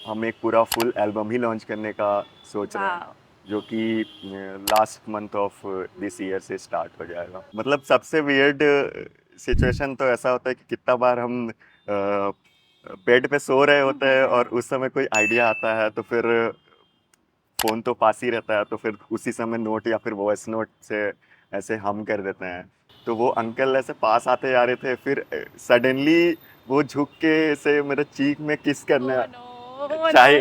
हम एक पूरा फुल एल्बम ही लॉन्च करने का सोच रहे हैं, वाह। जो कि last month of this year से स्टार्ट हो जाएगा। मतलब सबसे वियर्ड सिचुएशन तो ऐसा होता है कि कितना बार हम बेड पे सो रहे होते हैं और उस समय कोई आइडिया आता है, तो फिर फोन तो पास ही रहता है, तो फिर उसी समय नोट या फिर वॉइस नोट से ऐसे हम कर देते हैं। तो वो अंकल ऐसे पास आते जा रहे थे, फिर सडनली वो झुक के ऐसे मेरे चीक में किस करने ओह नो, ओह नो। चाहे।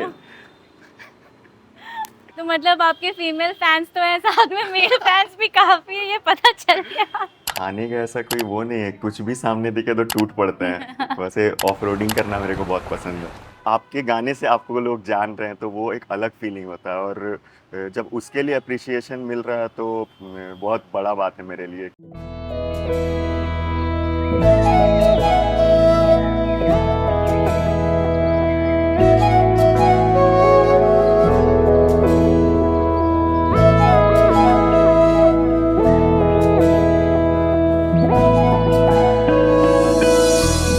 तो मतलब आपके फीमेल फैंस तो हैं, साथ में मेल फैंस भी काफी है, ये पता चल गया। खाने का ऐसा कोई वो नहीं है, कुछ भी सामने दिखे तो टूट पड़ते हैं। वैसे ऑफ रोडिंग करना मेरे को बहुत पसंद है। आपके गाने से आपको लोग जान रहे हैं तो वो एक अलग फीलिंग होता है, और जब उसके लिए अप्रिसिएशन मिल रहा है तो बहुत बड़ा बात है मेरे लिए।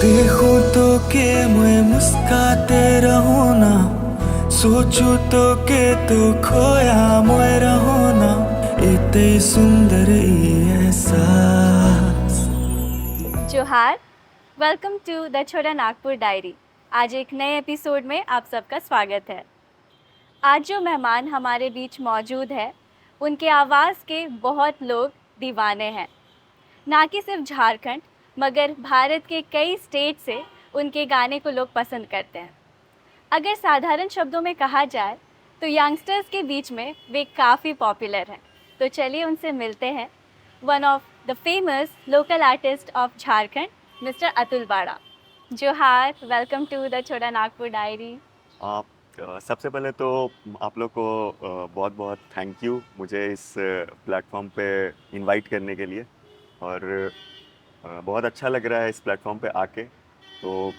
देखूं तो के मैं मुस्काते रहूं ना, सोचूं तो के तू खोया मैं रहूं ना, इतने सुंदर ये एहसास। जोहार। Welcome to the Chota Nagpur diary. आज एक नए एपिसोड में आप सबका स्वागत है। आज जो मेहमान हमारे बीच मौजूद है, उनके आवाज़ के बहुत लोग दीवाने हैं। ना कि सिर्फ झारखंड, मगर भारत के कई स्टेट से उनके गाने को लोग पसंद करते हैं। अगर साधारण शब्दों में कहा जाए तो यंगस्टर्स के बीच में वे काफ़ी पॉपुलर हैं। तो चलिए उनसे मिलते हैं। One of the famous local artist of Jharkhand, mister Atul बाड़ा। जोहार, welcome to the Chota Nagpur diary. आप सबसे पहले तो आप लोग को बहुत बहुत थैंक यू मुझे इस प्लेटफॉर्म पे इनवाइट करने के लिए। और बहुत अच्छा लग रहा है इस प्लेटफॉर्म पे आके। तो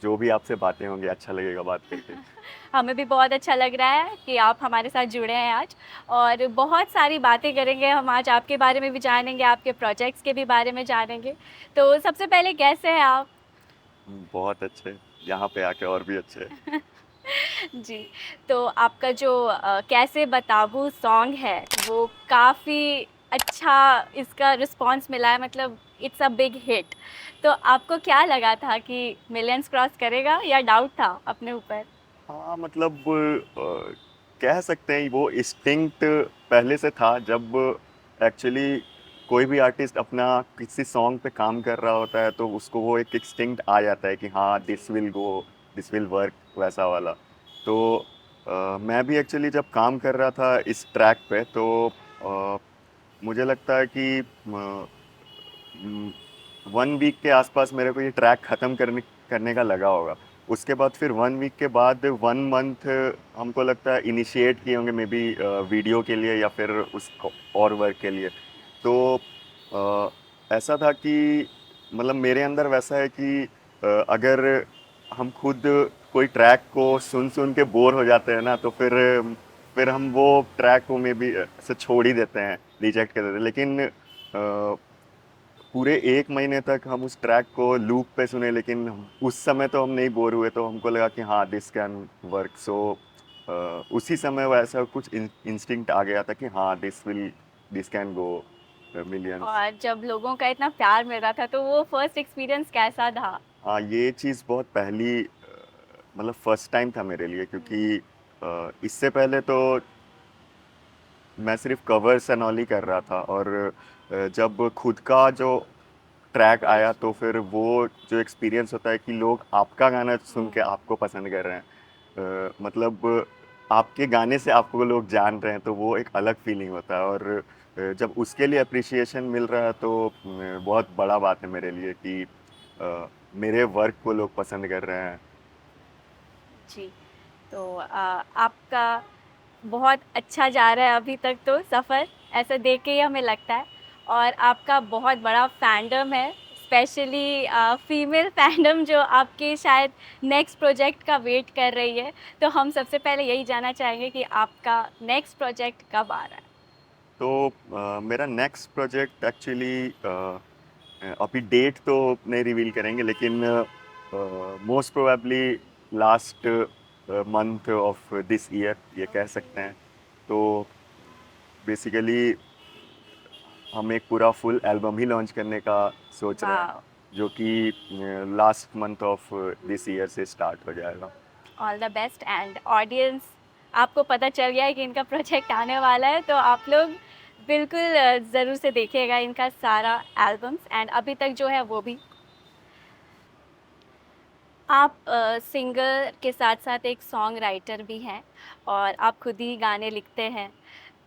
जो भी आपसे बातें होंगी अच्छा लगेगा बात करके। हमें भी बहुत अच्छा लग रहा है कि आप हमारे साथ जुड़े हैं आज, और बहुत सारी बातें करेंगे हम आज। आपके बारे में भी जानेंगे, आपके प्रोजेक्ट्स के भी बारे में जानेंगे। तो सबसे पहले कैसे हैं आप? बहुत अच्छे। यहाँ पे आके और भी अच्छे। जी। तो आपका जो कैसे बताबू सॉन्ग है, वो काफ़ी अच्छा इसका रिस्पॉन्स मिला है, मतलब इट्स अ बिग हिट। तो आपको क्या लगा था कि मिलियंस क्रॉस करेगा, या डाउट था अपने ऊपर? हाँ मतलब कह सकते हैं वो इंस्टिंक्ट पहले से था। जब एक्चुअली कोई भी आर्टिस्ट अपना किसी सॉन्ग पे काम कर रहा होता है तो उसको वो एक इंस्टिंक्ट आ जाता है कि हाँ this will go, this will work, वैसा वाला। तो मैं भी एक्चुअली जब काम कर रहा था इस ट्रैक पे, तो मुझे लगता है कि 1 वीक के आसपास मेरे को ये ट्रैक ख़त्म करने करने का लगा होगा। उसके बाद फिर 1 वीक के बाद 1 मंथ हमको लगता है इनिशिएट किए होंगे, मे बी वीडियो के लिए या फिर उस और वर्क के लिए। तो ऐसा था कि मतलब मेरे अंदर वैसा है कि अगर हम खुद कोई ट्रैक को सुन सुन के बोर हो जाते हैं ना, तो फिर हम वो ट्रैक को मे बी से छोड़ ही देते हैं, रिजेक्ट कर देते हैं। लेकिन पूरे 1 महीने तक हम उस ट्रैक को लूप पे सुने, लेकिन उस समय तो हम नहीं बोर हुए, तो हमको लगा कि हाँ दिस कैन वर्क। सो उसी समय वैसा कुछ इंस्टिंक्ट आ गया था कि हाँ दिस कैन गो मिलियंस। और जब लोगों का इतना प्यार मिल रहा था, तो वो फर्स्ट एक्सपीरियंस कैसा था? हाँ ये चीज़ बहुत पहली मतलब फर्स्ट टाइम था मेरे लिए, क्योंकि इससे पहले तो मैं सिर्फ कवर्स एंड ऑल ही कर रहा था। और जब खुद का जो ट्रैक आया तो फिर वो जो एक्सपीरियंस होता है कि लोग आपका गाना सुन के आपको पसंद कर रहे हैं, मतलब आपके गाने से आपको लोग जान रहे हैं, तो वो एक अलग फीलिंग होता है। और जब उसके लिए अप्रिसिएशन मिल रहा है तो बहुत बड़ा बात है मेरे लिए कि मेरे वर्क को लोग पसंद कर रहे हैं। जी। तो आपका बहुत अच्छा जा रहा है अभी तक तो सफ़र, ऐसा देख के ही हमें लगता है। और आपका बहुत बड़ा फैंडम है, स्पेशली फीमेल फैंडम, जो आपके शायद नेक्स्ट प्रोजेक्ट का वेट कर रही है। तो हम सबसे पहले यही जानना चाहेंगे कि आपका नेक्स्ट प्रोजेक्ट कब आ रहा है? तो मेरा नेक्स्ट प्रोजेक्ट एक्चुअली अभी डेट तो नहीं रिवील करेंगे, लेकिन most probably last month of this year ये कह सकते हैं। तो बेसिकली हम एक पूरा फुल एल्बम ही लॉन्च करने का सोच रहे हैं, वाह, जो कि last month of this year से स्टार्ट हो जाएगा। All the best. And audience, आपको पता चल गया है कि इनका प्रोजेक्ट आने वाला है, तो आप लोग बिल्कुल ज़रूर से देखिएगा इनका सारा एल्बम्स। एंड अभी तक जो है वो भी आप सिंगर के साथ साथ एक सॉन्ग राइटर भी हैं और आप खुद ही गाने लिखते हैं।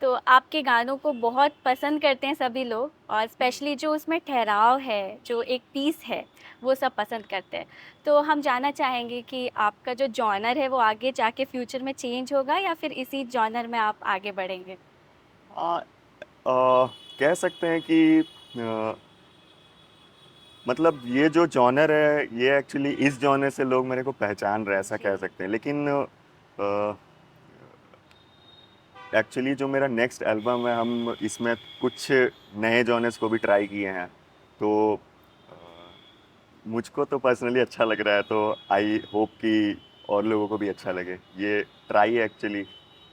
तो आपके गानों को बहुत पसंद करते हैं सभी लोग, और स्पेशली जो उसमें ठहराव है, जो एक पीस है, वो सब पसंद करते हैं। तो हम जानना चाहेंगे कि आपका जो जॉनर है वो आगे जाके फ्यूचर में चेंज होगा या फिर इसी जॉनर में आप आगे बढ़ेंगे? हाँ, कह सकते हैं कि मतलब ये जो जॉनर है ये एक्चुअली इस जॉनर से लोग मेरे को पहचान रहे हैं, ऐसा कह जी। सकते हैं। लेकिन एक्चुअली जो मेरा नेक्स्ट एल्बम है, हम इसमें कुछ नए जॉनर्स को भी ट्राई किए हैं। तो अ, मुझको तो पर्सनली अच्छा लग रहा है, तो आई होप कि और लोगों को भी अच्छा लगे। ये ट्राई है एक्चुअली,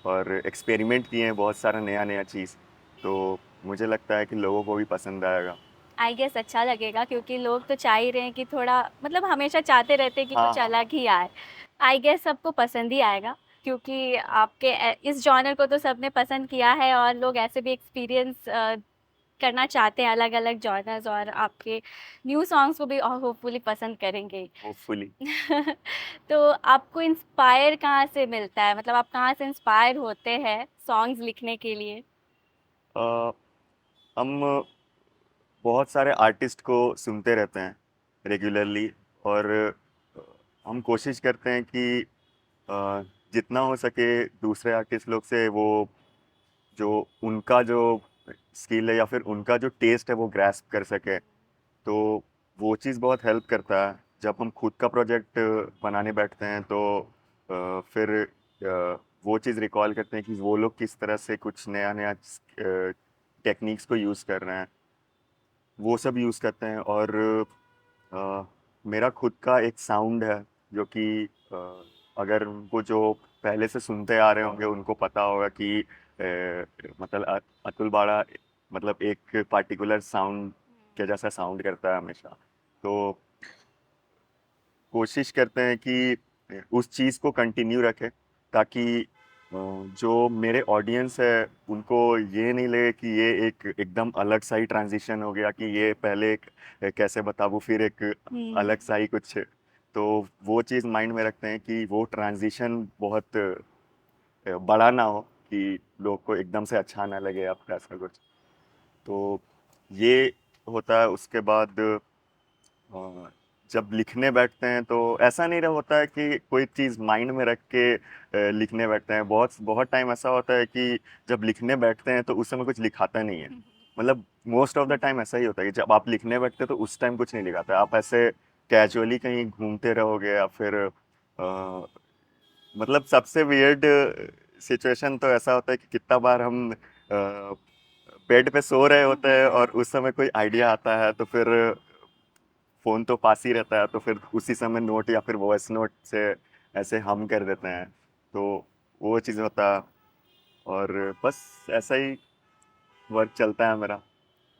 और एक्सपेरिमेंट किए हैं बहुत सारा नया नया चीज़। तो मुझे लगता है कि लोगों को भी पसंद आएगा। आई गेस अच्छा लगेगा, क्योंकि लोग तो चाह ही रहे हैं कि थोड़ा, मतलब हमेशा चाहते रहते हैं कि हाँ कुछ हाँ। अलग ही आए। आई गेस सबको पसंद ही आएगा, क्योंकि आपके इस जॉनर को तो सबने पसंद किया है और लोग ऐसे भी एक्सपीरियंस करना चाहते हैं अलग अलग जॉनर्स, और आपके न्यू सॉन्ग्स को भी होपफुली पसंद करेंगे ही। होपफुली। तो आपको इंस्पायर कहाँ से मिलता है, मतलब आप कहाँ से इंस्पायर होते हैं सॉन्ग्स लिखने के लिए? हम बहुत सारे आर्टिस्ट को सुनते रहते हैं रेगुलरली, और हम कोशिश करते हैं कि जितना हो सके दूसरे आर्टिस्ट लोग से वो जो उनका जो स्किल है या फिर उनका जो टेस्ट है वो ग्रैस्प कर सके। तो वो चीज़ बहुत हेल्प करता है। जब हम खुद का प्रोजेक्ट बनाने बैठते हैं तो फिर वो चीज़ रिकॉल करते हैं कि वो लोग किस तरह से कुछ नया नया टेक्निक्स को यूज़ कर रहे हैं, वो सब यूज़ करते हैं। और अ, मेरा खुद का एक साउंड है जो कि अगर उनको जो पहले से सुनते आ रहे होंगे उनको पता होगा कि मतलब अतुल बाड़ा मतलब एक पार्टिकुलर साउंड के जैसा साउंड करता है हमेशा। तो कोशिश करते हैं कि उस चीज़ को कंटिन्यू रखें, ताकि जो मेरे ऑडियंस है उनको ये नहीं लगे कि ये एक एकदम अलग सा ही ट्रांजिशन हो गया, कि ये पहले एक कैसे बताऊँ फिर एक हम्म। अलग सा ही कुछ। तो वो चीज़ माइंड में रखते हैं कि वो ट्रांजिशन बहुत बड़ा ना हो, कि लोग को एकदम से अच्छा ना लगे आपका ऐसा कुछ। तो ये होता है। उसके बाद जब लिखने बैठते हैं तो ऐसा नहीं रहा होता है कि कोई चीज़ माइंड में रख के लिखने बैठते हैं। बहुत बहुत टाइम ऐसा होता है कि जब लिखने बैठते हैं तो उस समय कुछ लिखाता नहीं है। मतलब मोस्ट ऑफ द टाइम ऐसा ही होता है कि जब आप लिखने बैठते हैं तो उस टाइम कुछ नहीं लिखाता है। आप ऐसे कैजुअली कहीं घूमते रहोगे या फिर मतलब सबसे वियर्ड सिचुएशन तो ऐसा होता है कि कितना बार हम बेड पे सो रहे होते हैं और उस समय कोई आइडिया आता है, तो फिर फ़ोन तो पास ही रहता है, तो फिर उसी समय नोट या फिर वॉइस नोट से ऐसे हम कर देते हैं। तो वो चीज़ होता है, और बस ऐसा ही वर्क चलता है मेरा।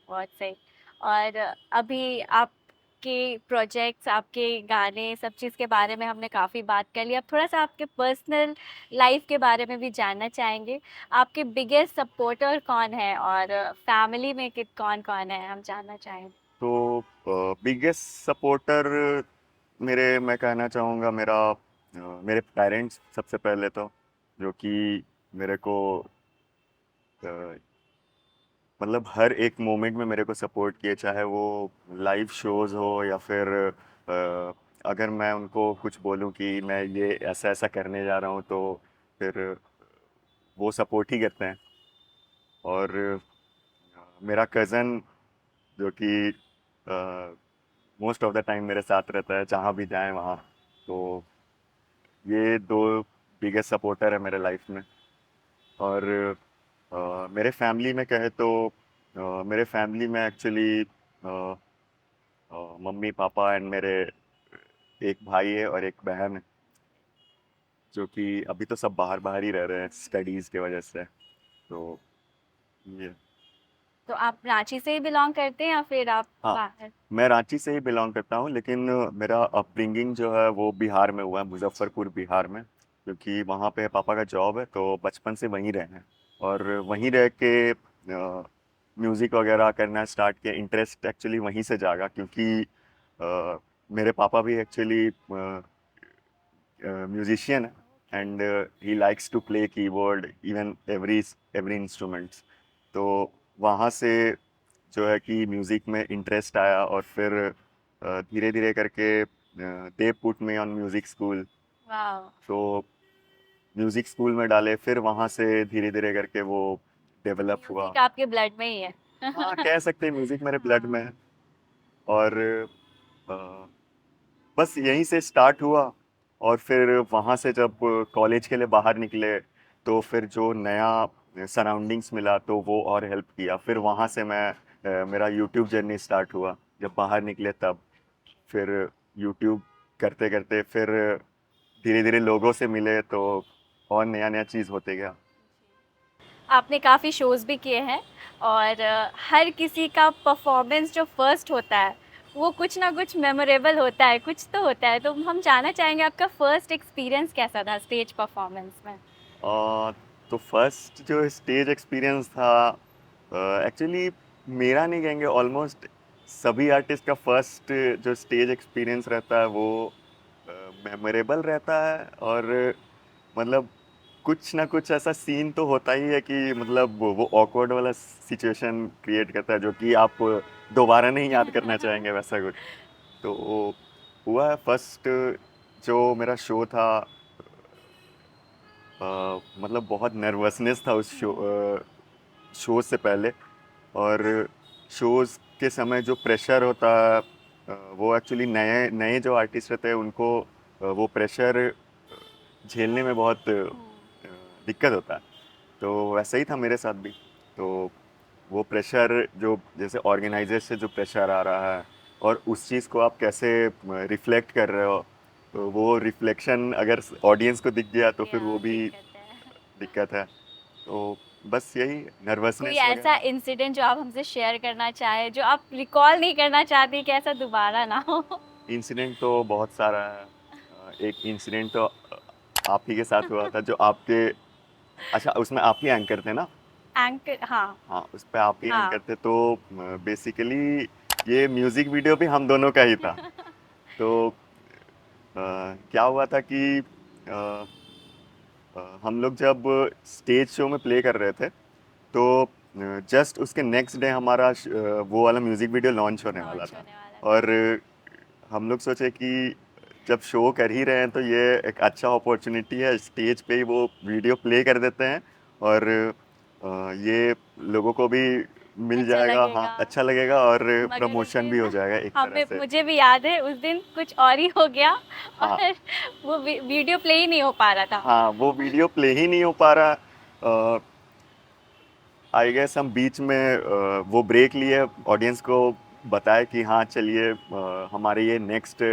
बहुत सही। और अभी आपके प्रोजेक्ट्स, आपके गाने, सब चीज़ के बारे में हमने काफ़ी बात कर ली। अब थोड़ा-सा आपके पर्सनल लाइफ़ के बारे में भी जानना चाहेंगे। आपके बिगेस्ट सपोर्टर कौन है और फैमिली में कित कौन-कौन है? हम जानना चाहेंगे। तो बिगेस्ट सपोर्टर मेरे मैं कहना चाहूँगा मेरे पेरेंट्स सबसे पहले तो, जो कि मेरे को अ, मतलब हर एक मोमेंट में मेरे को सपोर्ट किए, चाहे वो लाइव शोज़ हो या फिर अगर मैं उनको कुछ बोलूँ कि मैं ये ऐसा ऐसा करने जा रहा हूँ, तो फिर वो सपोर्ट ही करते हैं। और मेरा कज़न जो कि मोस्ट ऑफ द टाइम मेरे साथ रहता है जहाँ भी जाएं वहाँ। तो ये दो बिगेस्ट सपोर्टर है मेरे लाइफ में। और मेरे फैमिली में कहे तो मेरे फैमिली में एक्चुअली मम्मी पापा एंड मेरे एक भाई है और एक बहन है। जो कि अभी तो सब बाहर ही रह रहे हैं स्टडीज़ की वजह से। तो ये तो आप रांची से ही बिलोंग करते हैं या फिर आप हाँ, बाहर? मैं रांची से ही बिलोंग करता हूँ, लेकिन मेरा अपब्रिंगिंग जो है वो बिहार में हुआ है, मुजफ्फरपुर बिहार में, क्योंकि वहाँ पे पापा का जॉब है, तो बचपन से वहीं रहे हैं और वहीं रह के म्यूज़िक वगैरह करना स्टार्ट किया। इंटरेस्ट एक्चुअली वहीं से जागा, क्योंकि मेरे पापा भी एक्चुअली musician है, and he likes to play keyboard even every instruments। तो वहाँ से जो है कि म्यूज़िक में इंटरेस्ट आया और फिर धीरे धीरे करके they put me on music school. वाह। तो म्यूज़िक स्कूल में डाले, फिर वहाँ से धीरे धीरे करके वो डेवलप हुआ। म्यूजिक आपके ब्लड में ही है। हाँ, कह सकते हैं म्यूज़िक मेरे ब्लड में है। और अ, बस यहीं से स्टार्ट हुआ, और फिर वहाँ से जब कॉलेज के लिए बाहर निकले तो फिर जो नया सराउंडिंग्स मिला तो वो और हेल्प किया। फिर वहाँ से मेरा यूट्यूब जर्नी स्टार्ट हुआ जब बाहर निकले तब। फिर यूट्यूब करते करते फिर धीरे धीरे लोगों से मिले तो और नया नया चीज़ होते गया। आपने काफ़ी शोज़ भी किए हैं और हर किसी का परफॉर्मेंस जो फर्स्ट होता है वो कुछ ना कुछ मेमोरेबल होता है, कुछ तो होता है। तो हम जानना चाहेंगे आपका फर्स्ट एक्सपीरियंस कैसा था स्टेज परफॉर्मेंस में? तो फर्स्ट जो स्टेज एक्सपीरियंस था, एक्चुअली मेरा नहीं कहेंगे, ऑलमोस्ट सभी आर्टिस्ट का फर्स्ट जो स्टेज एक्सपीरियंस रहता है वो मेमोरेबल रहता है। और मतलब कुछ ना कुछ ऐसा सीन तो होता ही है कि मतलब वो ऑकवर्ड वाला सिचुएशन क्रिएट करता है जो कि आप दोबारा नहीं याद करना चाहेंगे, वैसा कुछ। तो हुआ फर्स्ट जो मेरा शो था, मतलब बहुत नर्वसनेस था उस शो से पहले। और शोज़ के समय जो प्रेशर होता है, वो एक्चुअली नए नए जो आर्टिस्ट रहते हैं उनको वो प्रेशर झेलने में बहुत दिक्कत होता है। तो वैसा ही था मेरे साथ भी। तो वो प्रेशर जो जैसे ऑर्गेनाइजर से जो प्रेशर आ रहा है और उस चीज़ को आप कैसे रिफ्लेक्ट कर रहे हो, तो वो रिफ्लेक्शन अगर ऑडियंस को दिख गया तो फिर वो भी दिक्कत है। दिक्कत है। तो बस यही कोई नर्वसनेस ऐसा वगैरह। इंसिडेंट जो आप हमसे शेयर करना चाहें जो आप रिकॉल नहीं करना चाहती कि ऐसा दोबारा ना हो? इंसिडेंट तो बहुत सारा है। एक इंसिडेंट तो आप ही के साथ हुआ था, जो आपके, अच्छा उसमें आप ही एंकर थे ना? एंकर, हाँ। हाँ, उस पे आप ही हाँ। एंकर थे। तो बेसिकली ये म्यूज़िक वीडियो भी हम दोनों का ही था। तो क्या हुआ था कि हम लोग जब स्टेज शो में प्ले कर रहे थे तो जस्ट उसके नेक्स्ट डे हमारा वो वाला म्यूज़िक वीडियो लॉन्च होने वाला लॉन्च था। होने वाला था। और हम लोग सोचे कि जब शो कर ही रहे हैं तो ये एक अच्छा अपॉर्चुनिटी है, स्टेज पे ही वो वीडियो प्ले कर देते हैं और ये लोगों को भी मिल अच्छा जाएगा। हाँ, लगेगा। अच्छा लगेगा और मगर उस प्रमोशन भी दिन हो जाएगा एक तरह हमें से। मुझे भी याद है उस दिन कुछ और ही हो गया हाँ, और वो वीडियो प्ले ही नहीं हो पा रहा था। हाँ, वो वीडियो प्ले ही नहीं हो पा रहा। आई गेस हम बीच में वो ब्रेक लिए, ऑडियंस को बताया कि हाँ चलिए हमारे ये नेक्स्ट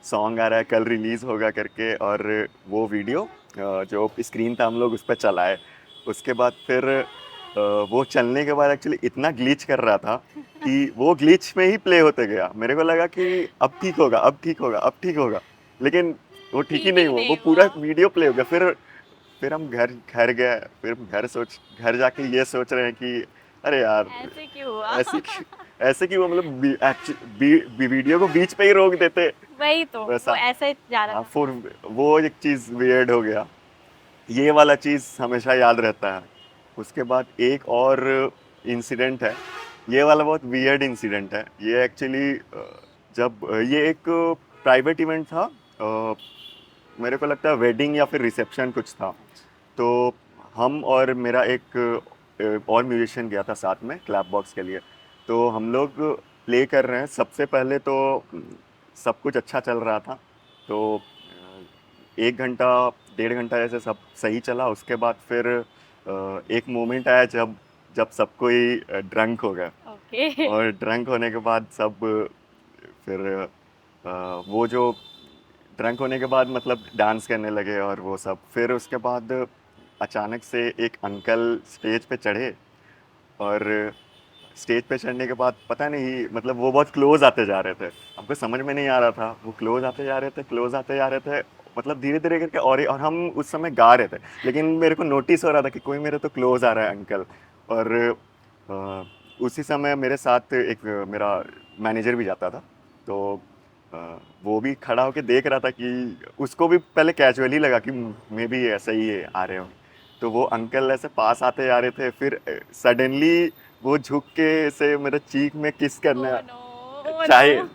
सॉन्ग आ रहा है, कल रिलीज़ होगा करके। और वो वीडियो जो स्क्रीन था हम लोग उस पर चलाए। उसके बाद फिर वो चलने के बाद एक्चुअली इतना ग्लिच कर रहा था कि वो ग्लिच में ही प्ले होते गया। मेरे को लगा कि अब ठीक होगा, अब ठीक होगा, अब ठीक होगा, लेकिन वो ठीक ही ठीक नहीं ही हुआ। वो नहीं पूरा हुआ। वीडियो प्ले हो गया। फिर हम घर घर गए। फिर घर जाके ये सोच रहे हैं कि अरे यार, ऐसे क्यों हुआ? ऐसे कि वो मतलब वीडियो को बीच पे ही रोक देते वही तो, वो वैसा। ऐसे जा रहा हाँ, था। फिर वो एक चीज़ वियर्ड हो गया। ये वाला चीज़ हमेशा याद रहता है। उसके बाद एक और इंसिडेंट है। ये वाला बहुत वियर्ड इंसिडेंट है। ये एक्चुअली जब ये एक प्राइवेट इवेंट था, मेरे को लगता है वेडिंग या फिर रिसेप्शन कुछ था। तो हम और मेरा एक और म्यूजिशियन गया था साथ में क्लैप बॉक्स के लिए। तो हम लोग प्ले कर रहे हैं। सबसे पहले तो सब कुछ अच्छा चल रहा था। तो 1 घंटा 1.5 घंटा ऐसे सब सही चला। उसके बाद फिर एक मोमेंट आया जब जब सब कोई ड्रंक हो गया। ओके। और ड्रंक होने के बाद सब फिर वो जो ड्रंक होने के बाद मतलब डांस करने लगे और वो सब। फिर उसके बाद अचानक से एक अंकल स्टेज पे चढ़े, और स्टेज पे चढ़ने के बाद पता नहीं मतलब वो बहुत क्लोज आते जा रहे थे। हमको समझ में नहीं आ रहा था, वो क्लोज आते जा रहे थे, क्लोज आते जा रहे थे, मतलब धीरे धीरे करके। और हम उस समय गा रहे थे, लेकिन मेरे को नोटिस हो रहा था कि कोई मेरे तो क्लोज आ रहा है अंकल। और उसी समय मेरे साथ एक मेरा मैनेजर भी जाता था, तो अ, वो भी खड़ा होके देख रहा था कि उसको भी पहले कैजुअली लगा कि मे भी ऐसा ही आ रहे हो। तो वो अंकल ऐसे पास आते जा रहे थे, फिर सडनली वो झुक के ऐसे मेरे चीक में किस करना ओह नो, ओह चाहे। नो।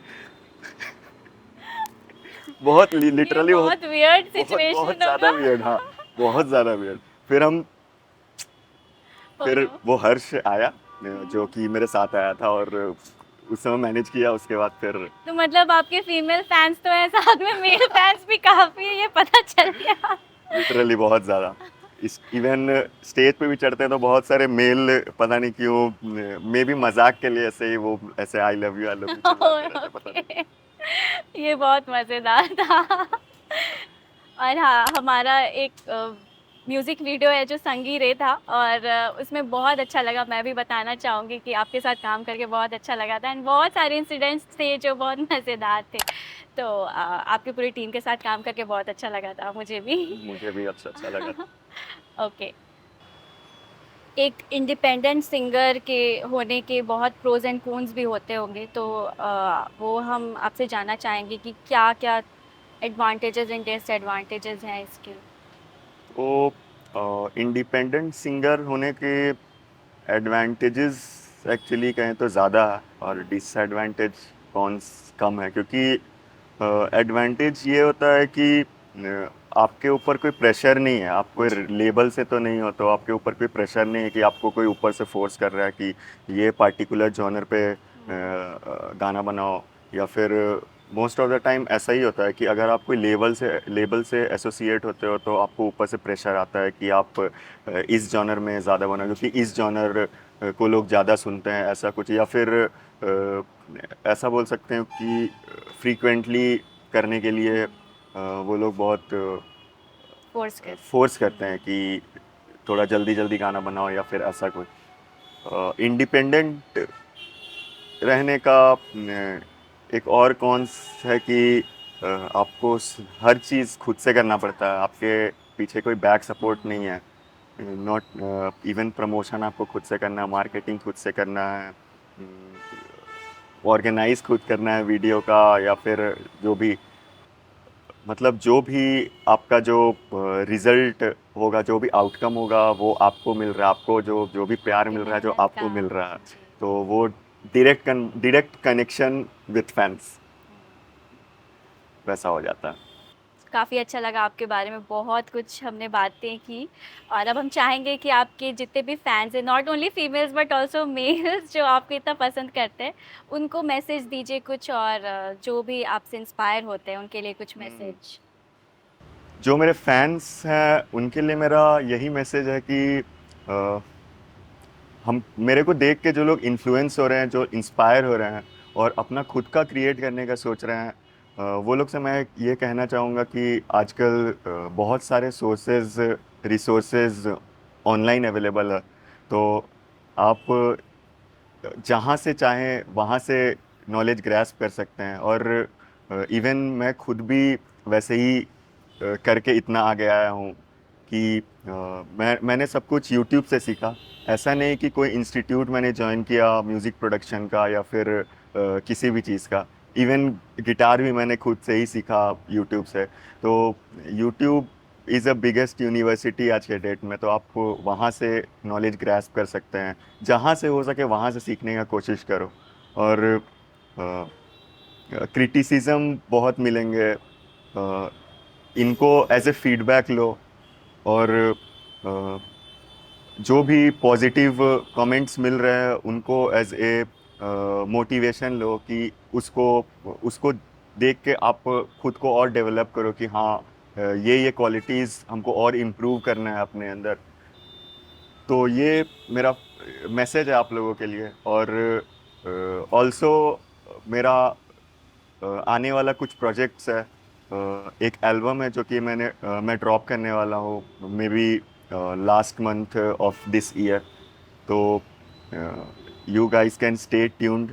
बहुत ये लिटरली बहुत बहुत वियर्ड बहुत बहुत सिचुएशन ज़्यादा होगा। वियर्ड, हाँ, बहुत ज़्यादा वियर्ड। फिर हम ओह फिर नो। वो हर्ष आया, जो कि मेरे साथ आया था, और उस समय मैनेज किया। उसके बाद फिर तो मतलब आपके फीमेल फैंस तो हैं, साथ में मेल फैंस भी काफी है, ये पता चल गया। लिटरली बहुत ज़्यादा, इस इवन स्टेज पे भी चढ़ते हैं तो बहुत सारे मेल, पता नहीं क्यों, मे भी मजाक के लिए ऐसे ही वो ऐसे आई लव यू चिल्लाते रहते, पता नहीं। ओके, ये बहुत मजेदार था। और हाँ, हमारा एक म्यूजिक वीडियो है जो संगी रे था, और उसमें बहुत अच्छा लगा। मैं भी बताना चाहूँगी कि आपके साथ काम करके बहुत अच्छा लगा था, एंड बहुत सारे इंसिडेंट्स थे जो बहुत मज़ेदार थे। तो आपकी पूरी टीम के साथ काम करके बहुत अच्छा लगा था मुझे भी। मुझे भी अच्छा अच्छा लगा। ओके। एक इंडिपेंडेंट सिंगर के होने के बहुत प्रोज एंड कॉन्स भी होते होंगे, तो वो हम आपसे जानना चाहेंगे कि क्या क्या एडवांटेजेस एंड डिसएडवांटेजेस हैं इसके। तो इंडिपेंडेंट सिंगर होने के एडवांटेजेस एक्चुअली कहें तो ज़्यादा है, और डिसएडवांटेज कौन कम है, क्योंकि एडवांटेज ये होता है कि आपके ऊपर कोई प्रेशर नहीं है, आप कोई लेबल से तो नहीं हो, तो आपके ऊपर कोई प्रेशर नहीं है कि आपको कोई ऊपर से फोर्स कर रहा है कि ये पार्टिकुलर जॉनर पे गाना बनाओ। या फिर मोस्ट ऑफ द टाइम ऐसा ही होता है कि अगर आप कोई लेबल से एसोसिएट होते हो, तो आपको ऊपर से प्रेशर आता है कि आप इस जॉनर में ज़्यादा बनाओ, क्योंकि इस जॉनर को लोग ज़्यादा सुनते हैं, ऐसा कुछ। या फिर ऐसा बोल सकते हैं कि फ्रीक्वेंटली करने के लिए वो लोग बहुत फोर्स कर। फोर्स करते हैं कि थोड़ा जल्दी जल्दी गाना बनाओ, या फिर ऐसा कुछ। इंडिपेंडेंट रहने का एक और कॉन्स है कि आपको हर चीज़ खुद से करना पड़ता है, आपके पीछे कोई बैक सपोर्ट नहीं है। नॉट इवन प्रमोशन आपको खुद से करना है, मार्केटिंग खुद से करना है, ऑर्गेनाइज खुद करना है वीडियो का, या फिर जो भी, मतलब जो भी आपका जो रिजल्ट होगा, जो भी आउटकम होगा, वो आपको मिल रहा है, आपको जो जो भी प्यार आपकी मिल रहा है, जो मेहनत आपको का। मिल रहा है, जी। तो वो डायरेक्ट कनेक्शन विथ फैंस वैसा हो जाता है। काफ़ी अच्छा लगा, आपके बारे में बहुत कुछ हमने बातें की। और अब हम चाहेंगे कि आपके जितने भी फैंस हैं, not only females but also males, जो आपको इतना पसंद करते हैं, उनको मैसेज दीजिए कुछ, और जो भी आपसे इंस्पायर होते हैं उनके लिए कुछ मैसेज। जो मेरे फैंस हैं उनके लिए मेरा यही मैसेज है कि अ, हम मेरे को देख के जो लोग इन्फ्लुएंस हो रहे हैं, जो इंस्पायर हो रहे हैं और अपना खुद का क्रिएट करने का सोच रहे हैं, वो लोग से मैं ये कहना चाहूँगा कि आजकल बहुत सारे सोर्सेज, रिसोर्सेज ऑनलाइन अवेलेबल है। तो आप जहाँ से चाहें वहाँ से नॉलेज ग्रैस्प कर सकते हैं। और इवन मैं खुद भी वैसे ही करके इतना आगे आया हूँ कि मैंने सब कुछ यूट्यूब से सीखा। ऐसा नहीं कि कोई इंस्टीट्यूट मैंने ज्वाइन किया म्यूज़िक प्रोडक्शन का, या फिर किसी भी चीज़ का। इवन गिटार भी मैंने खुद से ही सीखा यूट्यूब से। तो YouTube is a biggest university आज के डेट में, तो आप वहाँ से नॉलेज ग्रैस्प कर सकते हैं। जहाँ से हो सके वहाँ से सीखने का कोशिश करो। और क्रिटिसिज्म बहुत मिलेंगे, इनको एज ए फीडबैक लो। और अ, जो भी पॉजिटिव कमेंट्स मिल रहे हैं उनको एज ए मोटिवेशन लो, कि उसको उसको देख के आप खुद को और डेवलप करो कि हाँ, ये क्वालिटीज़ हमको और इम्प्रूव करना है अपने अंदर। तो ये मेरा मैसेज है आप लोगों के लिए। और ऑल्सो मेरा आने वाला कुछ प्रोजेक्ट्स है, एक एल्बम है जो कि मैं ड्रॉप करने वाला हूँ maybe last month of this year, तो you guys can stay tuned.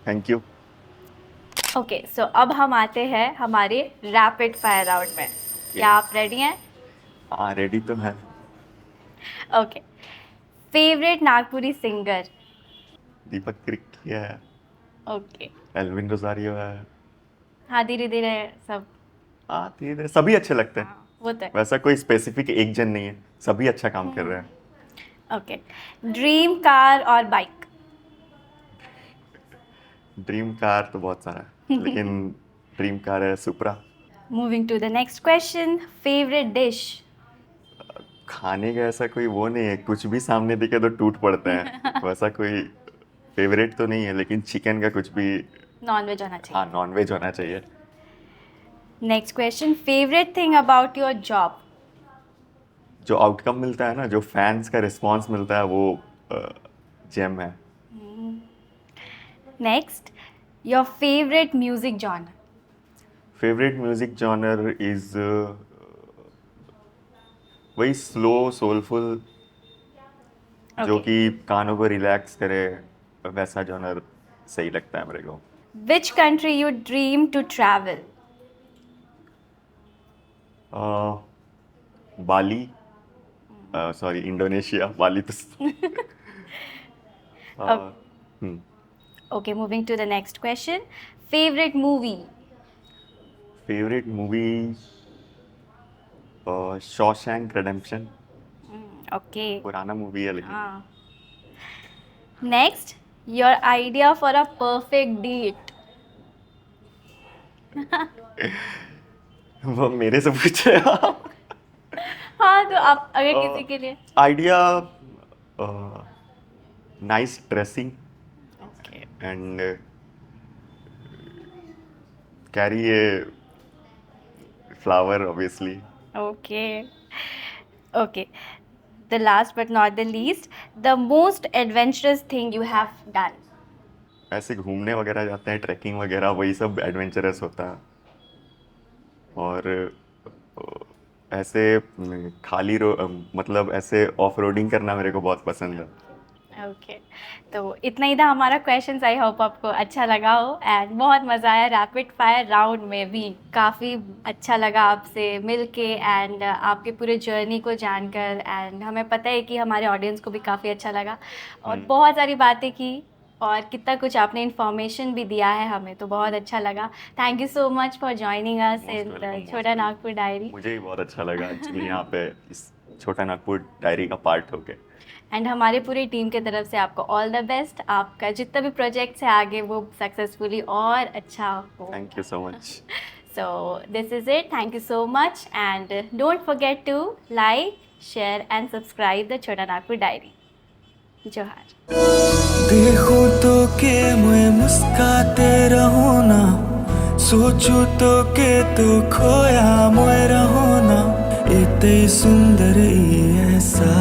Thank you. Okay, so अब हम आते हैं हमारे रैपिड फायर राउंड में। क्या आप रेडी हैं? हाँ, रेडी तो है। Okay, favourite Nagpuri singer? Deepak Tirkiya है, ओके, एल्विन रोजारियो है। हाँ धीरे धीरे सब। हाँ, धीरे सब ही अच्छे लगते हैं। हाँ, वो तो है। वैसा कोई स्पेसिफिक एक जन नहीं है, सभी अच्छा काम कर रहे हैं। ओके, ड्रीम कार और बाइक? ड्रीम कार तो बहुत सारा है लेकिन ड्रीम कार है Supra. Moving to the next question, favourite dish? खाने का ऐसा कोई वो नहीं है, कुछ भी सामने दिखे तो टूट पड़ते हैं। वैसा कोई फेवरेट तो नहीं है, लेकिन चिकन का कुछ भी। नॉन वेज होना चाहिए। हाँ, नॉन वेज होना चाहिए। Next question, favourite thing about your job? जो आउटकम मिलता है ना, जो फैंस का रिस्पांस मिलता है, वो जेम है। Next, your favourite music genre? Favourite music genre is वही स्लो सोलफुल, जो कि कानों को रिलैक्स करे, वैसा जॉनर सही लगता है मेरे को। Which country you dream to travel? Bali, sorry Indonesia, Bali तो hmm. Okay, moving to the next question, favourite movie? Favourite movie Shawshank Redemption. Okay, पुराना मूवी है लेकिन। हाँ। Next, your idea for a perfect date? वो मेरे से पूछे आप। हाँ, तो आप अगर किसी के लिए। Idea nice dressing okay, and carry a flower obviously. Okay, okay, the last but not the least, the most adventurous thing you have done? ऐसे घूमने वगैरह जाते हैं, ट्रैकिंग वगैरह, वही सब एडवेंचरस होता है। और ऐसे मतलब ऐसे ऑफ रोडिंग करना मेरे को बहुत पसंद है। ओके, तो इतना ही था हमारा क्वेश्चन। आई होप आपको अच्छा लगा हो एंड बहुत मज़ा आया रैपिड फायर राउंड में भी। काफ़ी अच्छा लगा आपसे मिलके एंड आपके पूरे जर्नी को जानकर, एंड हमें पता है कि हमारे ऑडियंस को भी काफ़ी अच्छा लगा और बहुत सारी बातें की और कितना कुछ आपने इन्फॉर्मेशन भी दिया है हमें, तो बहुत अच्छा लगा। Thank you so much for joining us in the Chota Nagpur diary. मुझे भी बहुत अच्छा लगा एक्चुअली यहाँ पे इस छोटा नागपुर डायरी का पार्ट होके। एंड हमारे पूरी टीम की तरफ से आपको ऑल द बेस्ट। आपका जितना भी प्रोजेक्ट्स है आगे वो सक्सेसफुली और अच्छा हो। Thank you so much. So this is it, thank you so much and don't forget to like, share and subscribe the Chota Nagpur diary. जोहार। देखूं तो के मैं मुस्काते रहूं ना, सोचूं तो के तो खोया मैं रहूं ना, इतने सुंदर ये ऐसा